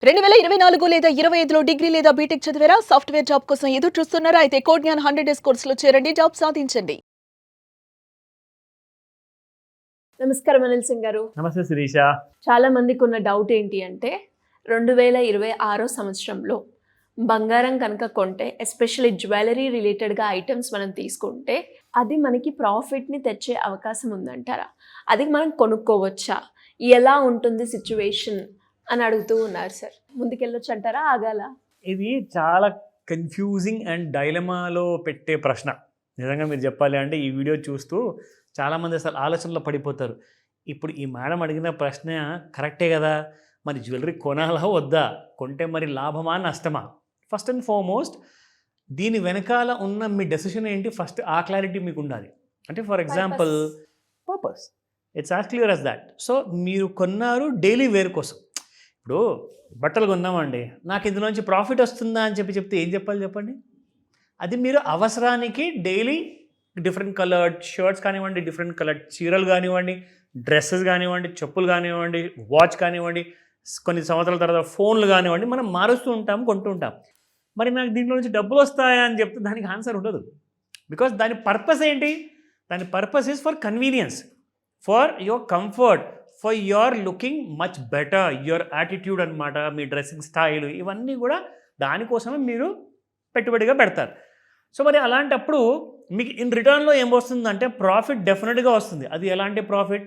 2024 లేదా 25లో డిగ్రీ లేదా బీటెక్ చదివారా? సాఫ్ట్‌వేర్ జాబ్ కోసం ఎదురు చూస్తున్నారా? అయితే కోడ్ జ్ఞాన్ 100 డేస్ కోర్సులో చేరండి. జాబ్ సాధించండి. నమస్కారం అనిల్ సింగ్ గారు. నమస్తే శిరీష. చాలా మందికి ఉన్న డౌట్ ఏంటి అంటే 2026 సంవత్సరంలో బంగారం కనుక కొంటే ఎస్పెషల్లీ జ్యువెలరీ రిలేటెడ్‌గా ఐటెమ్స్ మనం తీసుకుంటే అది మనకి ప్రాఫిట్‌ని తెచ్చే అవకాశం ఉందంటారా? అది మనం కొనుక్కోవచ్చా? ఎలా ఉంటుంది సిట్యుయేషన్ అని అడుగుతూ ఉన్నారు సార్. ముందుకెళ్ళొచ్చు అంటారా? ఆగాల? ఇది చాలా కన్ఫ్యూజింగ్ అండ్ డైలమాలో పెట్టే ప్రశ్న. నిజంగా మీరు చెప్పాలి అంటే ఈ వీడియో చూస్తూ చాలామంది అసలు ఆలోచనలో పడిపోతారు. ఇప్పుడు ఈ మేడం అడిగిన ప్రశ్న కరెక్టే కదా, మరి జ్యువెలరీ కొనాలా వద్దా, కొంటే మరి లాభమా నష్టమా? ఫస్ట్ అండ్ ఫార్మోస్ట్ దీని వెనకాల ఉన్న మీ డెసిషన్ ఏంటి, ఫస్ట్ ఆ క్లారిటీ మీకు ఉండాలి. అంటే for example purpose, it's as clear as that. So మీరు కొన్నారు డైలీ వేర్ కోసం. ఇప్పుడు బట్టలు కొన్నామండి, నాకు ఇందులోంచి ప్రాఫిట్ వస్తుందా అని చెప్తే ఏం చెప్పాలి చెప్పండి? అది మీరు అవసరానికి డైలీ డిఫరెంట్ కలర్డ్ షర్ట్స్ కానివ్వండి, డిఫరెంట్ కలర్డ్ చీరలు కానివ్వండి, డ్రెస్సెస్ కానివ్వండి, చెప్పులు కానివ్వండి, వాచ్ కానివ్వండి, కొన్ని సంవత్సరాల తర్వాత ఫోన్లు కానివ్వండి, మనం మారుస్తూ ఉంటాం, కొంటూ ఉంటాం. మరి నాకు దీంట్లో నుంచి డబ్బులు వస్తాయా అని చెప్తే దానికి ఆన్సర్ ఉండదు. బికాస్ దాని పర్పస్ ఏంటి? దాని purpose is for convenience, for your comfort, for your looking much better, your attitude అనమాట, మీ డ్రెస్సింగ్ స్టైల్, ఇవన్నీ కూడా దానికోసమే మీరు పెట్టుబడిగా పెడతారు. సో మరి అలాంటప్పుడు మీకు ఇన్ రిటర్న్లో ఏం వస్తుందంటే ప్రాఫిట్ డెఫినెట్గా వస్తుంది. అది ఎలాంటి profit?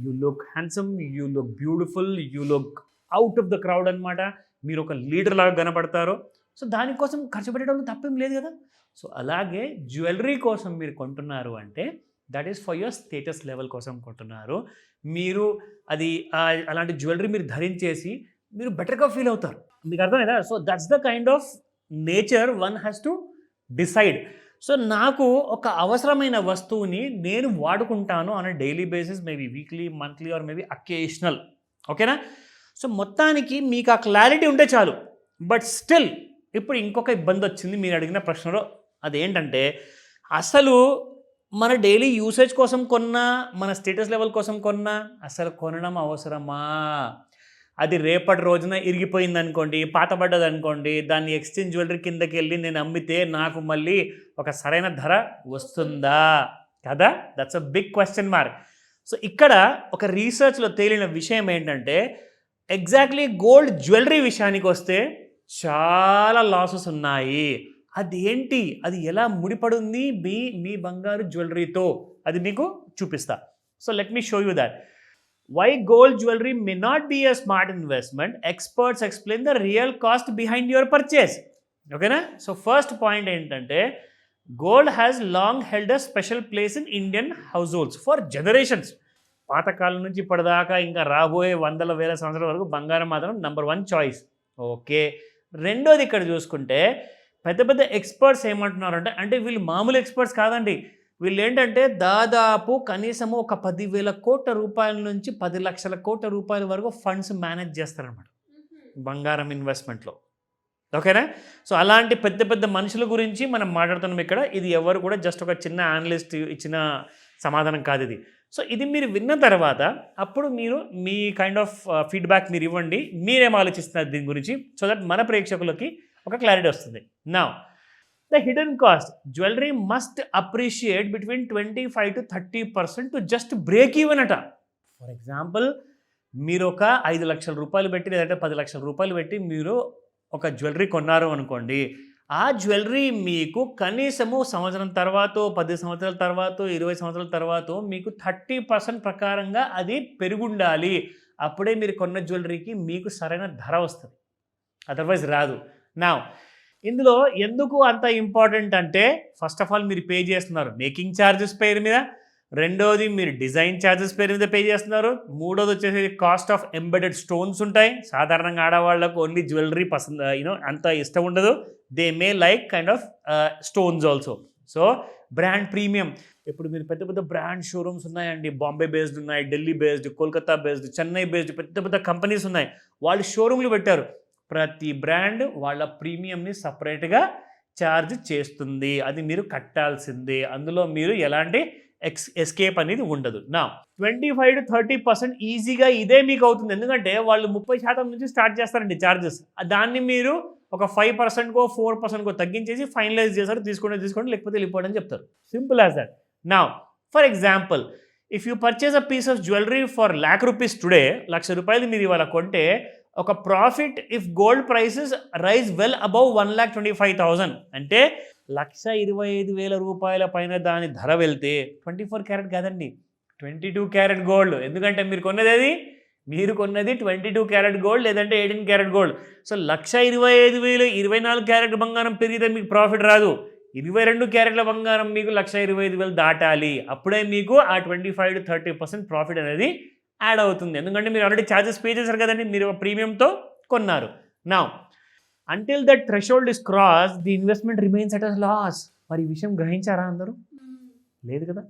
You look handsome, you look beautiful, you look out of the crowd అనమాట. మీరు ఒక లీడర్ లాగా కనపడతారు. సో దానికోసం ఖర్చు పెట్టడం తప్పేం లేదు కదా. సో అలాగే జ్యువెలరీ కోసం మీరు కొంటున్నారు అంటే that is for your status level కోసం కొంటున్నారు. మీరు అది అలాంటి జ్యువెలరీ మీరు ధరించేసి మీరు బెటర్గా ఫీల్ అవుతారు. మీకు అర్థమైందా? So that's the kind of nature one has to decide. So నాకు ఒక అవసరమైన వస్తువుని నేను వాడుకుంటాను on daily basis, maybe weekly, monthly or maybe occasional. ఓకేనా? సో మొత్తానికి మీకు ఆ క్లారిటీ ఉంటే చాలు. బట్ స్టిల్ ఇప్పుడు ఇంకొక ఇబ్బంది వచ్చింది మీరు అడిగిన ప్రశ్నలో. అదేంటంటే అసలు మన డైలీ యూసేజ్ కోసం కొన్నా, మన స్టేటస్ లెవెల్ కోసం కొన్నా అసలు కొనడం అవసరమా? అది రేపటి రోజున ఇరిగిపోయింది అనుకోండి, పాతబడ్డది అనుకోండి, దాన్ని ఎక్స్చేంజ్ జ్యువెలరీ కిందకి వెళ్ళి నేను అమ్మితే నాకు మళ్ళీ ఒక సరైన ధర వస్తుందా కదా? That's a big question mark. So ఇక్కడ ఒక రీసెర్చ్లో తేలిన విషయం ఏంటంటే ఎగ్జాక్ట్లీ గోల్డ్ జ్యువెలరీ విషయానికి వస్తే చాలా లాసెస్ ఉన్నాయి. అదేంటి, అది ఎలా ముడిపడుంది మీ బంగారు జ్యువెలరీతో, అది మీకు చూపిస్తా. So let me show you that. Why gold jewelry may not be a smart investment? Experts explain the real cost behind your purchase. Okay na? So first point ఏంటంటే gold has long held a special place in Indian households for generations. పాతకాలం నుంచి ఇప్పటిదాకా ఇంకా రాబోయే వందల వేల సంవత్సరాల వరకు బంగారం మాత్రం నెంబర్ 1 చాయిస్. ఓకే, రెండోది ఇక్కడ చూసుకుంటే పెద్ద పెద్ద ఎక్స్పర్ట్స్ ఏమంటున్నారంటే, అంటే వీళ్ళు మామూలు ఎక్స్పర్ట్స్ కాదండి, వీళ్ళు ఏంటంటే దాదాపు కనీసము ఒక 10,000 కోట్ల రూపాయల నుంచి 10 లక్షల కోట్ల రూపాయల వరకు ఫండ్స్ మేనేజ్ చేస్తారనమాట బంగారం ఇన్వెస్ట్మెంట్లో. ఓకేనా? సో అలాంటి పెద్ద పెద్ద మనుషుల గురించి మనం మాట్లాడుతున్నాం ఇక్కడ. ఇది ఎవరు కూడా జస్ట్ ఒక చిన్న అనలిస్ట్ ఇచ్చిన సమాధానం కాదు ఇది. సో ఇది మీరు విన్న తర్వాత అప్పుడు మీరు మీ కైండ్ ఆఫ్ ఫీడ్బ్యాక్ మీరు ఇవ్వండి, మీరేం ఆలోచిస్తున్నారు దీని గురించి, సో దట్ మన ప్రేక్షకులకి ఒక క్లారిటీ వస్తుంది. Now the hidden cost, jewelry must appreciate between 25 to 30% to just break even అట. ఫర్ ఎగ్జాంపుల్ మీరు ఒక 5 లక్షల రూపాయలు పెట్టి లేదంటే 10 లక్షల రూపాయలు పెట్టి మీరు ఒక జ్యువెలరీ కొన్నారు అనుకోండి, ఆ జ్యువెలరీ మీకు కనీసము సంవత్సరం తర్వాత, 10 సంవత్సరాల తర్వాత, 20 సంవత్సరాల తర్వాత మీకు 30% ప్రకారంగా అది పెరుగుండాలి. అప్పుడే మీరు కొన్న జ్యువెలరీకి మీకు సరైన ధర వస్తుంది, అదర్వైజ్ రాదు. నా ఇందులో ఎందుకు అంత ఇంపార్టెంట్ అంటే ఫస్ట్ ఆఫ్ ఆల్ మీరు పే చేస్తున్నారు మేకింగ్ ఛార్జెస్ పేరు మీద, రెండోది మీరు డిజైన్ ఛార్జెస్ పేరు మీద పే చేస్తున్నారు, మూడోది వచ్చేసి కాస్ట్ ఆఫ్ ఎంబెడెడ్ స్టోన్స్ ఉంటాయి. సాధారణంగా ఆడవాళ్ళకు ఓన్లీ జ్యువెలరీ అంత ఇష్టం ఉండదు, they may like kind of stones also. So brand premium, ఇప్పుడు మీరు పెద్ద పెద్ద బ్రాండ్ షోరూమ్స్ ఉన్నాయండి, బాంబే బేస్డ్ ఉన్నాయి, Delhi based, Kolkata based, Chennai based, పెద్ద పెద్ద కంపెనీస్ ఉన్నాయి. వాళ్ళు షోరూమ్లు పెట్టారు. ప్రతి బ్రాండ్ వాళ్ళ ప్రీమియంని సపరేట్గా ఛార్జ్ చేస్తుంది, అది మీరు కట్టాల్సిందే. అందులో మీరు ఎలాంటి ఎస్కేప్ అనేది ఉండదు. నా 25-30% ఈజీగా ఇదే మీకు అవుతుంది. ఎందుకంటే వాళ్ళు 30% నుంచి స్టార్ట్ చేస్తారండి ఛార్జెస్. దాన్ని మీరు ఒక 5%కో 4%కో తగ్గించేసి ఫైనలైజ్ చేస్తారు. తీసుకోండి లేకపోతే వెళ్ళిపోండి అని చెప్తారు. Simple as that. నా for example, if you purchase a piece of jewellery for ₹1,00,000 today, ₹1,00,000 మీరు ఇవాళ కొంటే ఒక profit if gold prices rise well above 1,25,000 అంటే ₹1,25,000 పైన దాని ధర వెళ్తే 24 క్యారెట్ కాదండి, 22 క్యారెట్ గోల్డ్. ఎందుకంటే మీరు కొన్నది 22 క్యారెట్ గోల్డ్ లేదంటే 18 క్యారెట్ గోల్డ్. సో 1,25,000 24 క్యారెట్ బంగారం పెరిగితే మీకు ప్రాఫిట్ రాదు. 22 క్యారెట్ల బంగారం మీకు 1,25,000 దాటాలి. అప్పుడే మీకు ఆ 25-30% ప్రాఫిట్ అనేది యాడ్ అవుతుంది. ఎందుకంటే మీరు ఆల్రెడీ ఛార్జెస్ పే చేశారు కదండి, మీరు ప్రీమియంతో కొన్నారు. నా until that threshold is cross the investment remains at a loss. మరి ఈ విషయం గ్రహించారా అందరూ? లేదు కదా.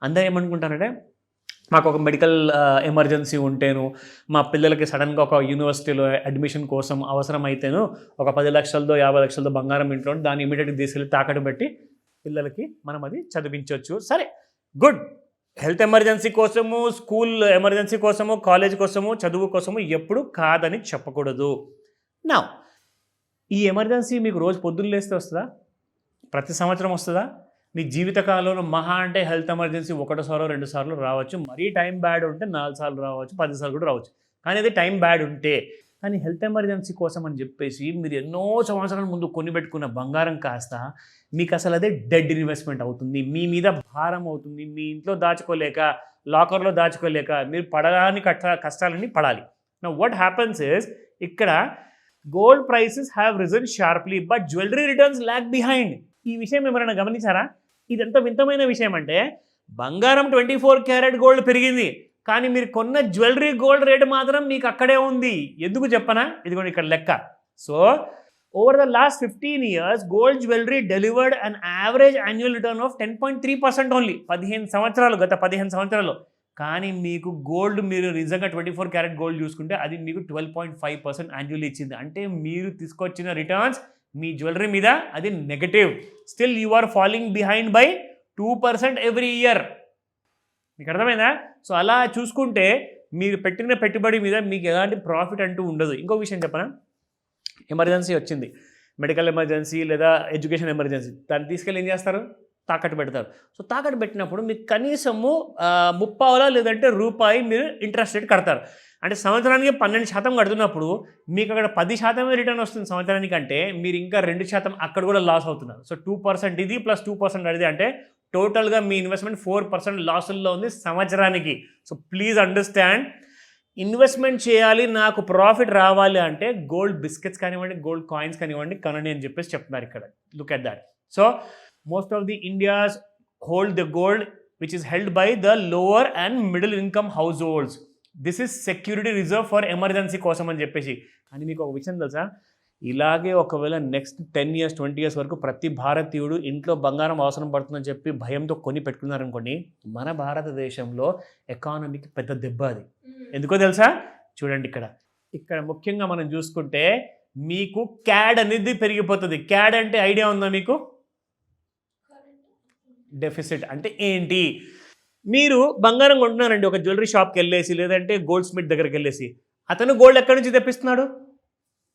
అందరూ ఏమనుకుంటారంటే మాకు ఒక మెడికల్ ఎమర్జెన్సీ ఉంటేను, మా పిల్లలకి సడన్గా ఒక యూనివర్సిటీలో అడ్మిషన్ కోసం అవసరమైతేను ఒక 10 లక్షలతో 50 లక్షలతో బంగారం ఇంట్లో దాన్ని ఇమీడియట్గా తీసుకెళ్ళి తాకట్టు పెట్టి పిల్లలకి మనం అది చదివించవచ్చు. సరే, గుడ్. హెల్త్ ఎమర్జెన్సీ కోసము, స్కూల్ ఎమర్జెన్సీ కోసము, కాలేజ్ కోసము, చదువు కోసము ఎప్పుడు కాదని చెప్పకూడదు. నా ఈ ఎమర్జెన్సీ మీకు రోజు పొద్దున్న లేస్తే వస్తుందా? ప్రతి సంవత్సరం వస్తుందా? మీ జీవితకాలంలో మహా అంటే హెల్త్ ఎమర్జెన్సీ 1 సార్లు 2 సార్లు రావచ్చు. మరీ టైం బ్యాడ్ ఉంటే 4 సార్లు రావచ్చు, 10 సార్లు కూడా రావచ్చు. కానీ అది టైం బ్యాడ్ ఉంటే. కానీ హెల్త్ ఎమర్జెన్సీ కోసం అని చెప్పేసి మీరు ఎన్నో సంవత్సరాల ముందు కొనిపెట్టుకున్న బంగారం కాస్త మీకు అసలు అదే డెడ్ ఇన్వెస్ట్మెంట్ అవుతుంది. మీ మీద భారం అవుతుంది. మీ ఇంట్లో దాచుకోలేక, లాకర్లో దాచుకోలేక మీరు పడడానికి కష్టాలన్నీ పడాలి. నా వాట్ హ్యాపన్స్ ఇస్, ఇక్కడ gold prices have risen sharply but jewellery returns lag behind. ఈ విషయం ఎవరైనా గమనించారా? ఇది ఎంత వింతమైన విషయం అంటే బంగారం 24 క్యారెట్ గోల్డ్ పెరిగింది, కానీ మీరు కొన్న జ్యువెలరీ గోల్డ్ రేటు మాత్రం మీకు అక్కడే ఉంది. ఎందుకు చెప్పనా? ఇదిగోండి ఇక్కడ లెక్క. So over the last 15 years gold jewellery delivered an average annual return of 10.3% only. 15 సంవత్సరాలు, గత 15 సంవత్సరాలు. కానీ మీకు గోల్డ్, మీరు నిజంగా 24 క్యారెట్ గోల్డ్ చూసుకుంటే అది మీకు 12.5% యాన్యువల్ ఇచ్చింది. అంటే మీరు తీసుకొచ్చిన రిటర్న్స్ మీ జ్యువెలరీ మీద అది negative. Still you are following behind by 2% every year. మీకు అర్థమైందా? సో అలా చూసుకుంటే మీరు పెట్టిన పెట్టుబడి మీద మీకు ఎలాంటి ప్రాఫిట్ అంటూ ఉండదు. ఇంకో విషయం చెప్పనా? ఎమర్జెన్సీ వచ్చింది, మెడికల్ ఎమర్జెన్సీ లేదా ఎడ్యుకేషన్ ఎమర్జెన్సీ, దాన్ని తీసుకెళ్ళి ఏం చేస్తారు? తాకట్టు పెడతారు. సో తాకట్టు పెట్టినప్పుడు మీకు కనీసము 30 లేదంటే రూపాయి మీరు ఇంట్రెస్ట్ రేట్ కడతారు. అంటే సంవత్సరానికి 12% కడుతున్నప్పుడు మీకు అక్కడ 10% రిటర్న్ వస్తుంది సంవత్సరానికి. అంటే మీరు ఇంకా 2% అక్కడ కూడా లాస్ అవుతున్నారు. సో 2% ఇది ప్లస్ 2% అది, అంటే టోటల్గా మీ ఇన్వెస్ట్మెంట్ 4% లాసుల్లో ఉంది సంవత్సరానికి. సో ప్లీజ్ అండర్స్టాండ్, ఇన్వెస్ట్మెంట్ చేయాలి, నాకు ప్రాఫిట్ రావాలి అంటే గోల్డ్ బిస్కెట్స్ కానివ్వండి, గోల్డ్ కాయిన్స్ కానివ్వండి కొనండి అని చెప్పేసి చెప్తున్నారు ఇక్కడ. Look at that. So most of the India's hold the gold which is held by the lower and middle income house holds. This is security reserve for emergency కోసం అని చెప్పేసి. అని మీకు ఒక విషయం తెలుసా? ఇలాగే ఒకవేళ నెక్స్ట్ 10 years 20 years వరకు ప్రతి భారతీయుడు ఇంట్లో బంగారం అవసరం పడుతుందని చెప్పి భయంతో కొని పెట్టుకున్నారనుకోండి, మన భారతదేశంలో ఎకానమీకి పెద్ద దెబ్బ అది. ఎందుకో తెలుసా? చూడండి ఇక్కడ ముఖ్యంగా మనం చూసుకుంటే మీకు క్యాడ్ అనేది పెరిగిపోతుంది. క్యాడ్ అంటే ఐడియా ఉందా మీకు? డెఫిసిట్ అంటే ఏంటి? మీరు బంగారం కొంటున్నారండి ఒక జ్యువెలరీ షాప్కి వెళ్ళేసి, లేదంటే గోల్డ్ స్మిత్ దగ్గరికి వెళ్ళేసి, అతను గోల్డ్ ఎక్కడి నుంచి తెప్పిస్తున్నాడు?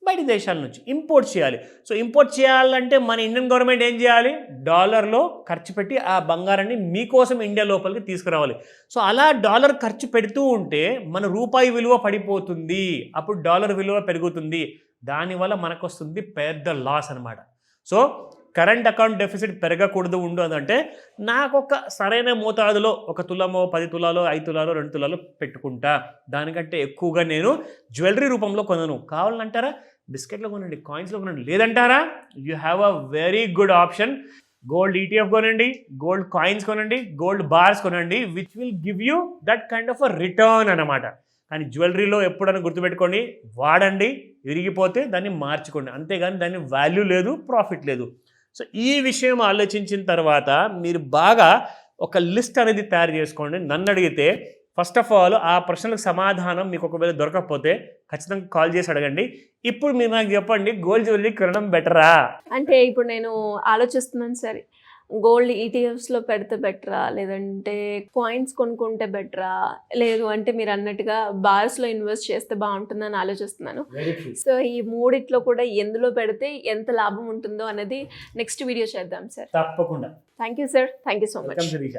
బయట దేశాల నుంచి ఇంపోర్ట్ చేయాలి. సో ఇంపోర్ట్ చేయాలంటే మన ఇండియన్ గవర్నమెంట్ ఏం చేయాలి? డాలర్లో ఖర్చు పెట్టి ఆ బంగారాన్ని మీకోసం ఇండియా లోపలికి తీసుకురావాలి. సో అలా డాలర్ ఖర్చు పెడుతూ ఉంటే మన రూపాయి విలువ పడిపోతుంది, అప్పుడు డాలర్ విలువ పెరుగుతుంది. దానివల్ల మనకు వస్తుంది పెద్ద లాస్ అనమాట. సో కరెంట్ అకౌంట్ డెఫిసిట్ పెరగకూడదు ఉండదంటే నాకు ఒక సరైన మోతాదులో 1 తులమో 10 తులాలో 5 తులాలో 2 తులాలో పెట్టుకుంటా. దానికంటే ఎక్కువగా నేను జ్యువెలరీ రూపంలో కొనను. కావాలంటారా బిస్కెట్లో కొనండి, కాయిన్స్లో కొనండి. లేదంటారా you have a very good option. Gold ETF కొనండి, గోల్డ్ కాయిన్స్ కొనండి, గోల్డ్ బార్స్ కొనండి, which will give you that kind of a return అనమాట. కానీ జ్యువెలరీలో ఎప్పుడైనా గుర్తుపెట్టుకోండి, వాడండి, విరిగిపోతే దాన్ని మార్చుకోండి, అంతేగాని దాన్ని వాల్యూ లేదు, ప్రాఫిట్ లేదు. సో ఈ విషయం ఆలోచించిన తర్వాత మీరు బాగా ఒక లిస్ట్ అనేది తయారు చేసుకోండి. నన్ను అడిగితే ఫస్ట్ ఆఫ్ ఆల్ ఆ ప్రశ్నలకు సమాధానం మీకు ఒకవేళ దొరకకపోతే ఖచ్చితంగా కాల్ చేసి అడగండి. ఇప్పుడు మీరు నాకు చెప్పండి, గోల్డ్ జ్యువెలరీ కొనడం బెటరా? అంటే ఇప్పుడు నేను ఆలోచిస్తున్నాను సరే, గోల్డ్ ఈటీఎఫ్స్లో పెడితే బెటరా, లేదంటే కాయిన్స్ కొనుక్కుంటే బెటరా, లేదు అంటే మీరు అన్నట్టుగా బార్స్లో ఇన్వెస్ట్ చేస్తే బాగుంటుందని ఆలోచిస్తున్నాను. సో ఈ మూడిట్లో కూడా ఎందులో పెడితే ఎంత లాభం ఉంటుందో అనేది నెక్స్ట్ వీడియో చేద్దాం సార్. తప్పకుండా. Thank you sir, thank you so much. Welcome Sirisha.